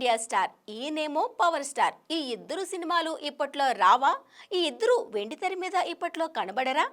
India star, ఈయనేమో power star. ఈ ఇద్దరు సినిమాలు ఇప్పట్లో రావా? ఈ ఇద్దరు వెండితెర మీద ఇప్పట్లో కనబడరా?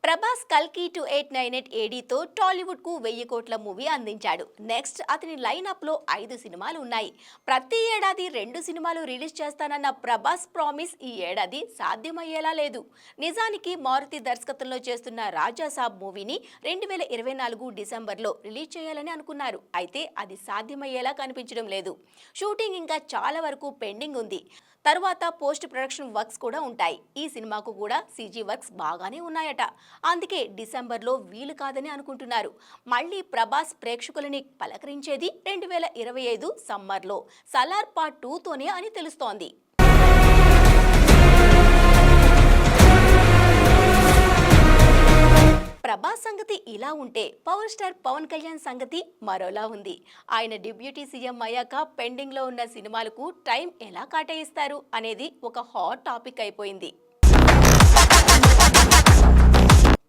ప్రభాస్ కల్కి 2898 ఏడీతో టాలీవుడ్ కు 1000 కోట్ల మూవీ అందించాడు. నెక్స్ట్ అతని లైనప్ లో 5 సినిమాలు ఉన్నాయి. ప్రతి ఏడాది 2 సినిమాలు రిలీజ్ చేస్తానన్న ప్రభాస్ ప్రామిస్ ఈ ఏడాది సాధ్యమయ్యేలా లేదు. నిజానికి మారుతి దర్శకత్వంలో చేస్తున్న రాజాసాబ్ మూవీని 2024 డిసెంబర్లో రిలీజ్ చేయాలని అనుకున్నారు. అయితే అది సాధ్యమయ్యేలా కనిపించడం లేదు. షూటింగ్ ఇంకా చాలా వరకు పెండింగ్ ఉంది. తరువాత పోస్ట్ ప్రొడక్షన్ వర్క్స్ కూడా ఉంటాయి. ఈ సినిమాకు కూడా సీజీ వర్క్స్ బాగానే ఉన్నాయట. అందుకే డిసెంబర్లో వీలు కాదని అనుకుంటున్నారు. మళ్ళీ ప్రభాస్ ప్రేక్షకులని పలకరించేది 2025 సమ్మర్లో సలార్ పార్ట్ 2తోనే అని తెలుస్తోంది. ప్రభాస్ సంగతి ఇలా ఉంటే పవర్ స్టార్ పవన్ కళ్యాణ్ సంగతి మరోలా ఉంది. ఆయన డిప్యూటీ సీఎం అయ్యాక పెండింగ్ లో ఉన్న సినిమాలకు టైం ఎలా కేటాయిస్తారు అనేది ఒక హాట్ టాపిక్ అయిపోయింది.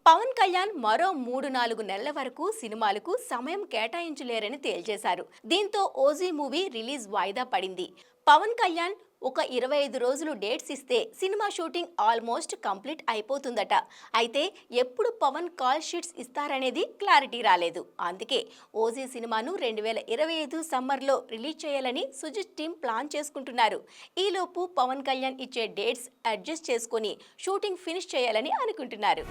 పవన్ కళ్యాణ్ మరో 3-4 నెలల వరకు సినిమాలకు సమయం కేటాయించలేరని తేల్చేశారు. దీంతో ఓజీ మూవీ రిలీజ్ వాయిదా పడింది. పవన్ కళ్యాణ్ ఒక 25 రోజులు డేట్స్ ఇస్తే సినిమా షూటింగ్ ఆల్మోస్ట్ కంప్లీట్ అయిపోతుందట. అయితే ఎప్పుడు పవన్ కాల్ షీట్స్ ఇస్తారనేది క్లారిటీ రాలేదు. అందుకే ఓజీ సినిమాను 2025 సమ్మర్లో రిలీజ్ చేయాలని సుజిత్ టీం ప్లాన్ చేసుకుంటున్నారు. ఈలోపు పవన్ కళ్యాణ్ ఇచ్చే డేట్స్ అడ్జస్ట్ చేసుకుని షూటింగ్ ఫినిష్ చేయాలని అనుకుంటున్నారు.